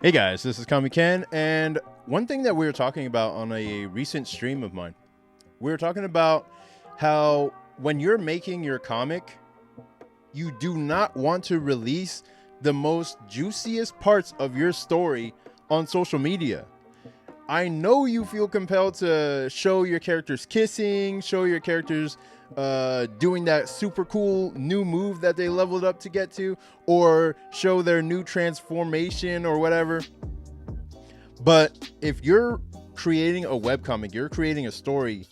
Hey guys, this is Kami Ken, and one thing that we were talking about on a recent stream of mine, we were talking about how when you're making your comic, you do not want to release the most juiciest parts of your story on social media. I know you feel compelled to show your characters kissing, show your characters doing that super cool new move that they leveled up to get to, or show their new transformation or whatever. But if you're creating a webcomic, you're creating a story,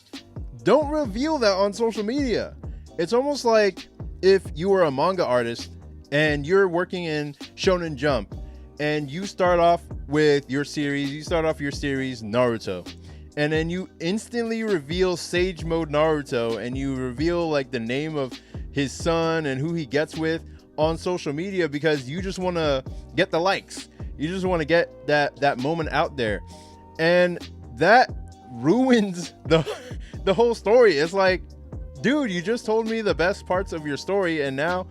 don't reveal that on social media. It's almost like if you were a manga artist and you're working in Shonen Jump and you start off with your series, Naruto, and then you instantly reveal Sage Mode Naruto and you reveal like the name of his son and who he gets with on social media because you just want to get the likes. You just want to get that moment out there. And that ruins the whole story. It's like, dude, you just told me the best parts of your story, and now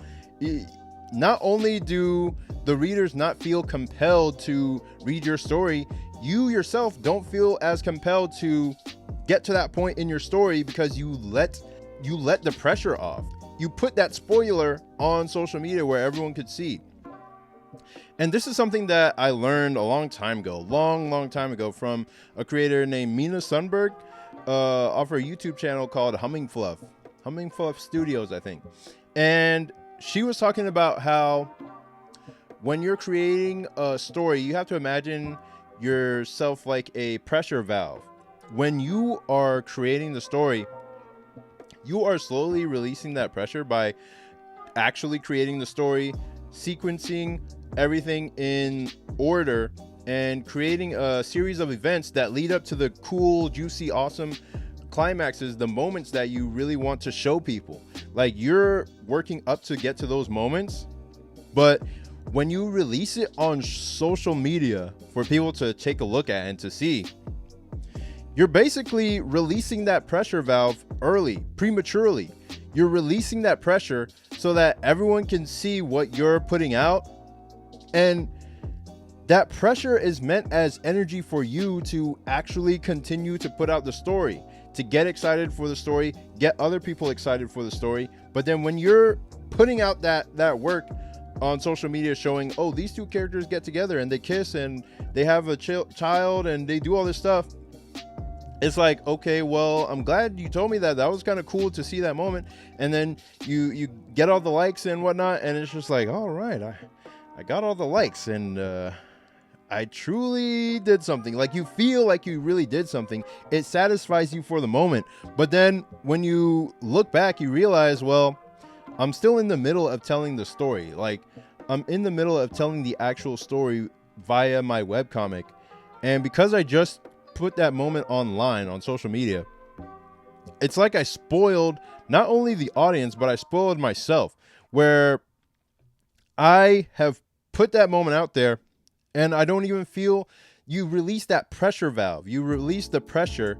not only do the readers not feel compelled to read your story, you yourself don't feel as compelled to get to that point in your story because you let the pressure off. You put that spoiler on social media where everyone could see. And this is something that I learned a long time ago from a creator named Mina Sundberg off her YouTube channel called Humming Fluff Studios, I think. And she was talking about how when you're creating a story, you have to imagine yourself like a pressure valve. When you are creating the story, you are slowly releasing that pressure by actually creating the story, sequencing everything in order, and creating a series of events that lead up to the cool, juicy, awesome climaxes, the moments that you really want to show people. Like, you're working up to get to those moments, but when you release it on social media for people to take a look at and to see, you're basically releasing that pressure valve early, prematurely. You're releasing that pressure so that everyone can see what you're putting out. And that pressure is meant as energy for you to actually continue to put out the story, to get excited for the story, get other people excited for the story. But then when you're putting out that work on social media showing, oh, these two characters get together and they kiss and they have a child and they do all this stuff, it's like, okay, well, I'm glad you told me that. That was kind of cool to see that moment. And then you get all the likes and whatnot, and it's just like, all right, I got all the likes, and I truly did something. Like, you feel like you really did something. It satisfies you for the moment. But then when you look back, you realize, well, I'm still in the middle of telling the story. Like, I'm in the middle of telling the actual story via my webcomic. And because I just put that moment online on social media, it's like I spoiled not only the audience, but I spoiled myself, where I have put that moment out there and I don't even feel. You release that pressure valve, you release the pressure,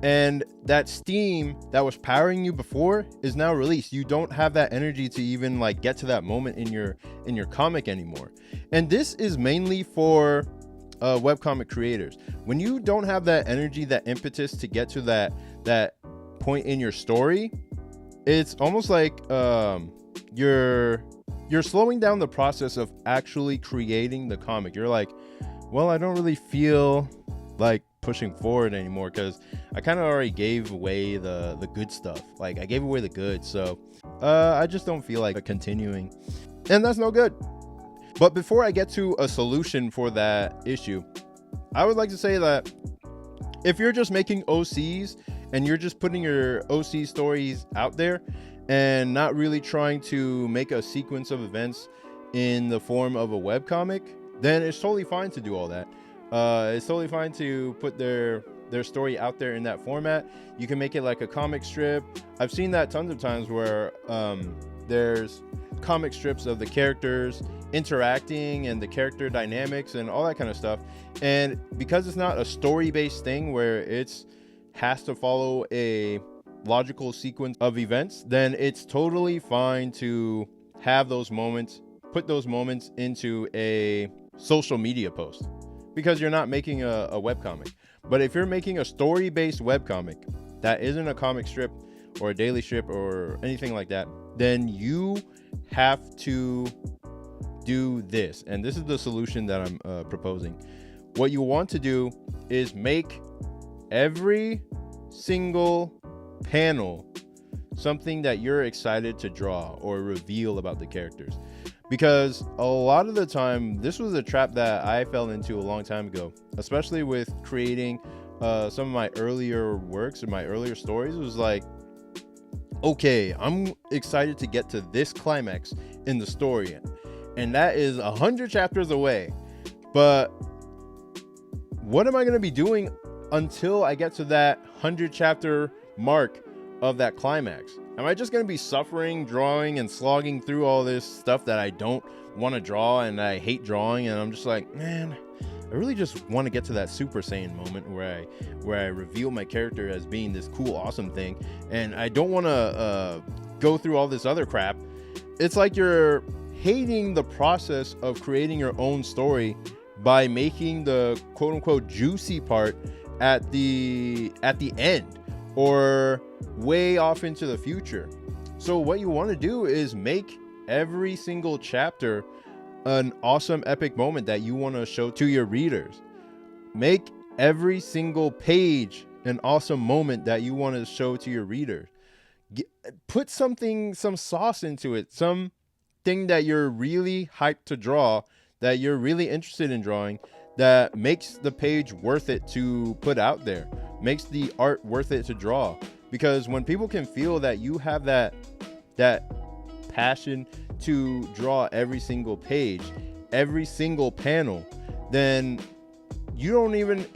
and that steam that was powering you before is now released. You don't have that energy to even like get to that moment in your comic anymore. And this is mainly for webcomic creators. When you don't have that energy, that impetus to get to that point in your story, it's almost like you're slowing down the process of actually creating the comic. You're like, well, I don't really feel like pushing forward anymore because I kind of already gave away the good stuff. Like, I gave away the good, so I just don't feel like continuing, and that's no good. But before I get to a solution for that issue, I would like to say that if you're just making OCs and you're just putting your OC stories out there and not really trying to make a sequence of events in the form of a webcomic, then it's totally fine to do all that. It's totally fine to put their story out there in that format. You can make it like a comic strip. I've seen that tons of times where there's comic strips of the characters interacting and the character dynamics and all that kind of stuff. And because it's not a story-based thing where it's has to follow a logical sequence of events, then it's totally fine to have those moments, put those moments into a social media post because you're not making a webcomic. But if you're making a story-based webcomic that isn't a comic strip or a daily strip or anything like that, then you have to do this. And this is the solution that I'm proposing. What you want to do is make every single panel something that you're excited to draw or reveal about the characters. Because a lot of the time, this was a trap that I fell into a long time ago, especially with creating some of my earlier works and my earlier stories. It was like, okay, I'm excited to get to this climax in the story, and that is 100 chapters away. But what am I going to be doing until I get to that 100 chapter mark of that climax? Am I just going to be suffering, drawing, and slogging through all this stuff that I don't want to draw and I hate drawing? And I'm just like, man, I really just want to get to that Super Saiyan moment where I reveal my character as being this cool, awesome thing, and I don't want to go through all this other crap. It's like you're hating the process of creating your own story by making the quote-unquote juicy part at the end or way off into the future. So what you want to do is make every single chapter an awesome epic moment that you want to show to your readers. Make every single page an awesome moment that you want to show to your readers. Put some sauce into it, something that you're really hyped to draw, that you're really interested in drawing, that makes the page worth it to put out there, makes the art worth it to draw. Because when people can feel that you have that passion to draw every single page, every single panel, then you don't even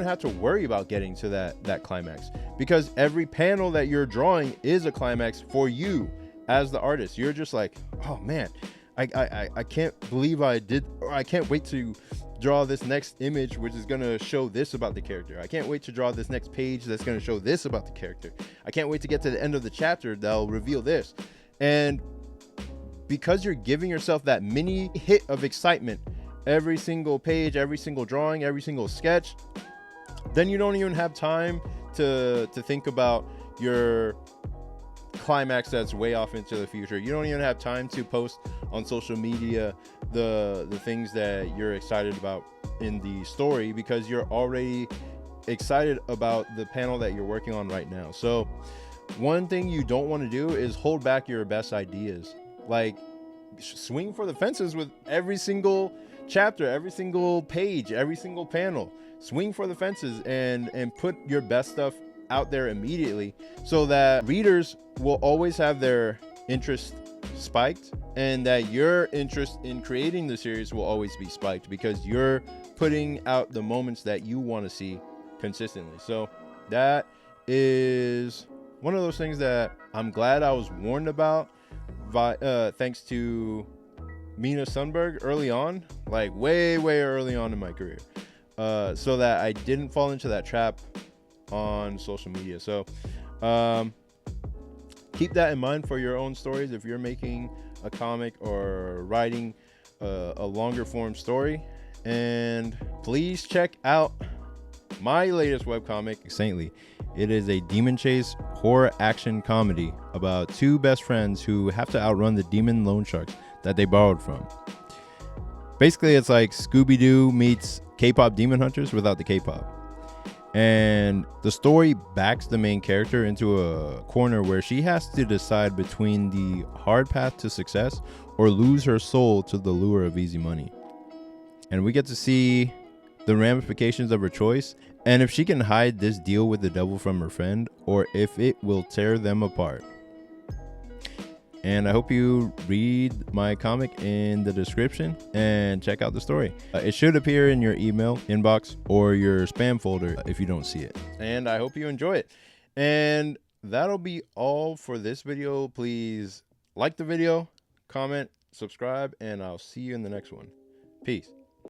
have to worry about getting to that climax, because every panel that you're drawing is a climax for you as the artist. You're just like, oh man, I can't believe I did, or I can't wait to draw this next image which is going to show this about the character. I can't wait to draw this next page that's going to show this about the character. I can't wait to get to the end of the chapter that'll reveal this. And because you're giving yourself that mini hit of excitement every single page, every single drawing, every single sketch, then you don't even have time to think about your climax that's way off into the future. You don't even have time to post on social media the things that you're excited about in the story, because you're already excited about the panel that you're working on right now. So one thing you don't want to do is hold back your best ideas. Like, swing for the fences with every single chapter, every single page, every single panel. Swing for the fences and put your best stuff out there immediately, so that readers will always have their interest spiked, and that your interest in creating the series will always be spiked, because you're putting out the moments that you want to see consistently. So that is one of those things that I'm glad I was warned about thanks to Mina Sundberg early on, like way early on in my career, so that I didn't fall into that trap on social media. So keep that in mind for your own stories. If you're making a comic or writing a longer form story, and please check out my latest webcomic, Saintly. It is a demon chase horror action comedy about two best friends who have to outrun the demon loan sharks that they borrowed from. Basically, it's like Scooby-Doo meets K-pop Demon Hunters without the K-pop. And the story backs the main character into a corner where she has to decide between the hard path to success or lose her soul to the lure of easy money. And we get to see the ramifications of her choice, and if she can hide this deal with the devil from her friend, or if it will tear them apart. And I hope you read my comic in the description and check out the story. It should appear in your email inbox or your spam folder if you don't see it. And I hope you enjoy it. And that'll be all for this video. Please like the video, comment, subscribe, and I'll see you in the next one. Peace.